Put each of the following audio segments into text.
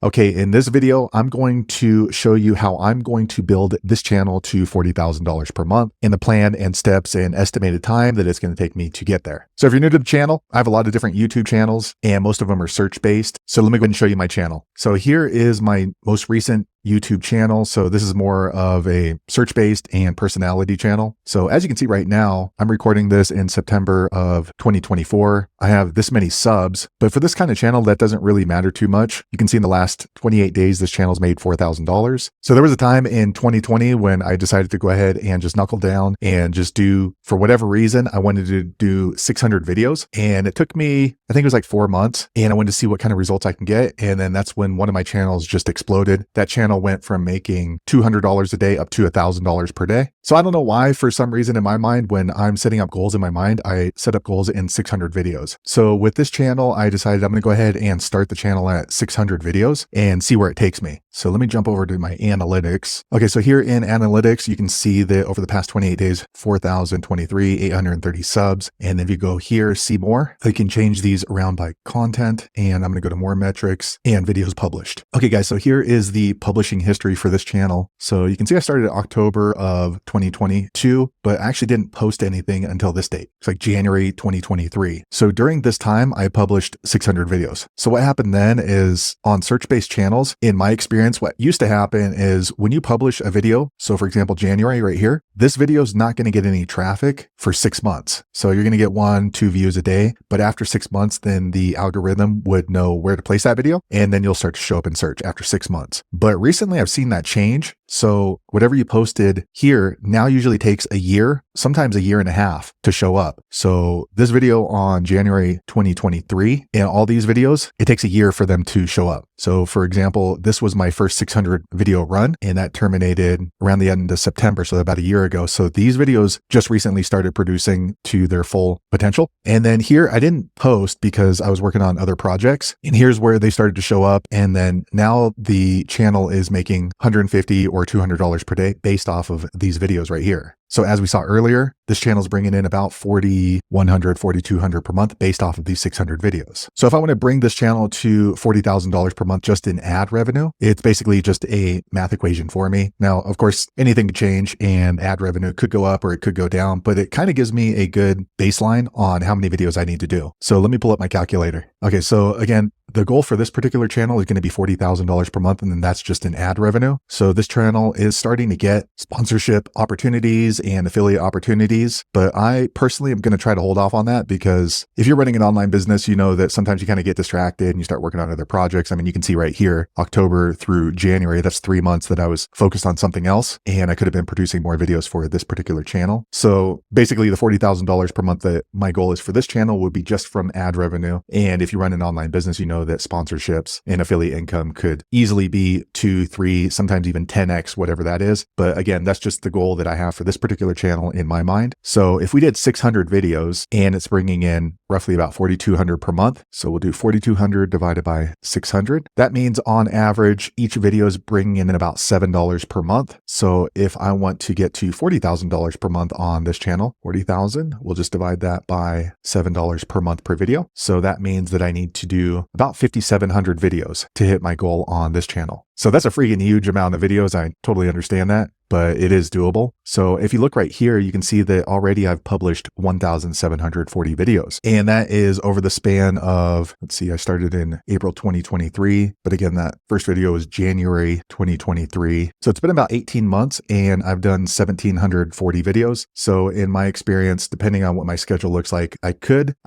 Okay, in this video, I'm going to show you how I'm going to build this channel to $40,000 per month and the plan and steps and estimated time that it's going to take me to get there. So if you're new to the channel, I have a lot of different YouTube channels and most of them are search-based. So let me go ahead and show you my channel. So here is my most recent YouTube channel. So this is more of a search-based and personality channel. So as you can see right now, I'm recording this in September of 2024. I have this many subs, but for this kind of channel, that doesn't really matter too much. You can see in the last 28 days, this channel's made $4,000. So there was a time in 2020 when I decided to go ahead and just knuckle down and just do, for whatever reason, I wanted to do 600 videos. And it took me, I think it was like 4 months, and I wanted to see what kind of results I can get. And then that's when one of my channels just exploded. That channel went from making $200 a day up to $1,000 per day. So I don't know why, for some reason in my mind, when I'm setting up goals in my mind, I set up goals in 600 videos. So with this channel, I decided I'm going to go ahead and start the channel at 600 videos and see where it takes me. So let me jump over to my analytics. Okay, so here in analytics, you can see that over the past 28 days, 4,023, 830 subs. And then if you go here, see more, I can change these around by content, and I'm going to go to more metrics and videos published. Okay, guys, so here is the publishing history for this channel. So you can see I started in October of 2022, but I actually didn't post anything until this date. It's like January 2023. So during this time, I published 600 videos. So what happened then is on search-based channels, in my experience, what used to happen is when you publish a video, so for example, January right here, this video is not going to get any traffic for 6 months. So you're going to get 1-2 views a day, but after 6 months, then the algorithm would know where to place that video, and then you'll start to show up in search after 6 months. But recently I've seen that change. So whatever you posted here now usually takes a year, sometimes a year and a half to show up. So this video on January 2023 and all these videos, it takes a year for them to show up. So for example, this was my first 600 video run, and that terminated around the end of September, so about a year ago. So these videos just recently started producing to their full potential. And then here I didn't post because I was working on other projects, and here's where they started to show up. And then now the channel is making $150 or $200 per day based off of these videos right here. So as we saw earlier, this channel is bringing in about $4,100, $4,200 per month based off of these 600 videos. So if I want to bring this channel to $40,000 per month just in ad revenue, it's basically just a math equation for me. Now, of course, anything could change and ad revenue could go up or it could go down, but it kind of gives me a good baseline on how many videos I need to do. So let me pull up my calculator. Okay, so again, the goal for this particular channel is going to be $40,000 per month, and then that's just in ad revenue. So this channel is starting to get sponsorship opportunities and affiliate opportunities, but I personally am going to try to hold off on that because if you're running an online business, you know that sometimes you kind of get distracted and you start working on other projects. I mean, you can see right here, October through January, that's 3 months that I was focused on something else, and I could have been producing more videos for this particular channel. So basically the $40,000 per month that my goal is for this channel would be just from ad revenue. And if you run an online business, you know that sponsorships and affiliate income could easily be 2, 3, sometimes even 10x, whatever that is. But again, that's just the goal that I have for this particular channel in my mind. So if we did 600 videos and it's bringing in roughly about $4,200 per month, so we'll do 4,200 divided by 600. That means on average, each video is bringing in about $7 per month. So if I want to get to $40,000 per month on this channel, 40,000, we'll just divide that by $7 per month per video. So that means that I need to do about 5,700 videos to hit my goal on this channel. So that's a freaking huge amount of videos. I totally understand that, but it is doable. So if you look right here, you can see that already I've published 1,740 videos. And that is over the span of, let's see, I started in April 2023, but again, that first video was January 2023. So it's been about 18 months and I've done 1,740 videos. So in my experience, depending on what my schedule looks like, I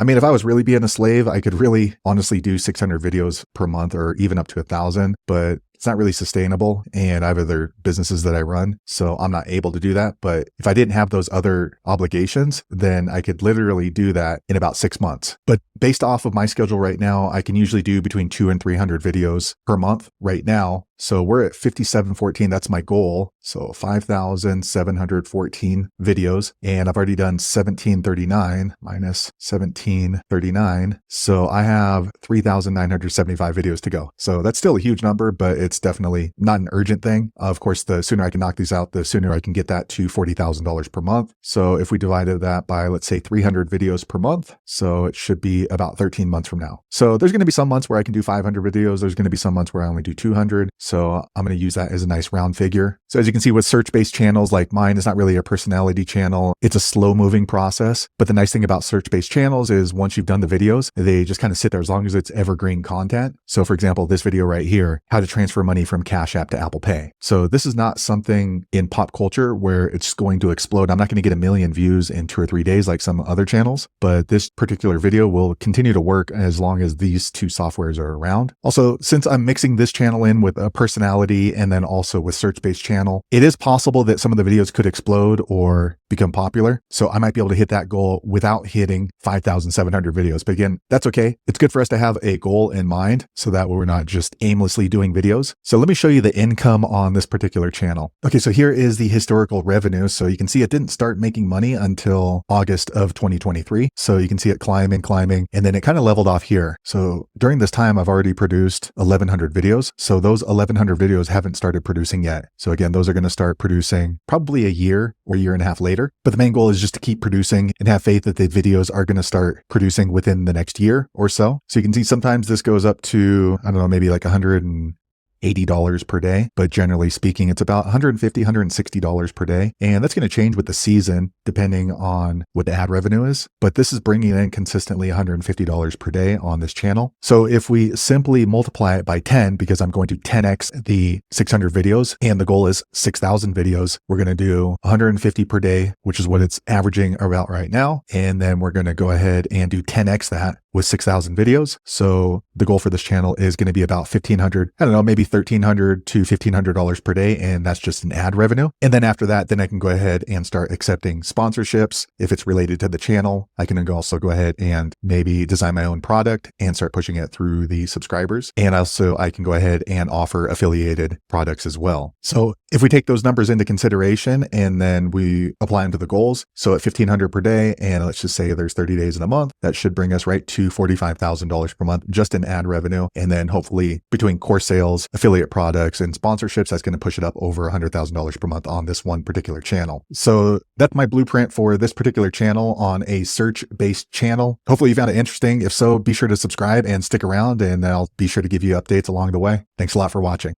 mean, if I was really being a slave, I could really honestly do 600 videos per month or even up to 1,000, but it's not really sustainable, and I have other businesses that I run, so I'm not able to do that. But if I didn't have those other obligations, then I could literally do that in about 6 months. But based off of my schedule right now, I can usually do between 200 and 300 videos per month right now. So we're at 5714. That's my goal. So 5,714 videos. And I've already done 1739 minus 1739. So I have 3,975 videos to go. So that's still a huge number, but it's definitely not an urgent thing. Of course, the sooner I can knock these out, the sooner I can get that to $40,000 per month. So if we divided that by, let's say 300 videos per month, so it should be about 13 months from now. So there's going to be some months where I can do 500 videos. There's going to be some months where I only do 200. So I'm going to use that as a nice round figure. So as you can see with search-based channels like mine, it's not really a personality channel. It's a slow moving process. But the nice thing about search-based channels is once you've done the videos, they just kind of sit there as long as it's evergreen content. So for example, this video right here, how to transfer money from Cash App to Apple Pay. So this is not something in pop culture where it's going to explode. I'm not going to get a million views in 2 or 3 days like some other channels, but this particular video will continue to work as long as these two softwares are around. Also, since I'm mixing this channel in with a personality and then also with search-based channel, it is possible that some of the videos could explode or become popular. So I might be able to hit that goal without hitting 5,700 videos. But again, that's okay. It's good for us to have a goal in mind so that we're not just aimlessly doing videos. So let me show you the income on this particular channel. Okay, so here is the historical revenue. So you can see it didn't start making money until August of 2023. So you can see it climbing, and then it kind of leveled off here. So during this time, I've already produced 1,100 videos. So those 1,100 videos haven't started producing yet. So again, those are going to start producing probably a year or a year and a half later. But the main goal is just to keep producing and have faith that the videos are going to start producing within the next year or so. So you can see sometimes this goes up to, I don't know, maybe like $180 per day. But generally speaking, it's about $150, $160 per day. And that's going to change with the season depending on what the ad revenue is. But this is bringing in consistently $150 per day on this channel. So if we simply multiply it by 10, because I'm going to 10x the 600 videos and the goal is 6,000 videos, we're going to do 150 per day, which is what it's averaging about right now. And then we're going to go ahead and do 10x that with 6,000 videos. So the goal for this channel is going to be about $1,500, I don't know, maybe $1,300 to $1,500 per day. And that's just an ad revenue. And then after that, then I can go ahead and start accepting sponsorships. If it's related to the channel, I can also go ahead and maybe design my own product and start pushing it through the subscribers. And also I can go ahead and offer affiliated products as well. So if we take those numbers into consideration and then we apply them to the goals, so at $1,500 per day, and let's just say there's 30 days in a month, that should bring us right to $45,000 per month just in ad revenue. And then hopefully between course sales, affiliate products, and sponsorships, that's going to push it up over $100,000 per month on this one particular channel. So that's my blueprint for this particular channel on a search-based channel. Hopefully you found it interesting. If so, be sure to subscribe and stick around, and I'll be sure to give you updates along the way. Thanks a lot for watching.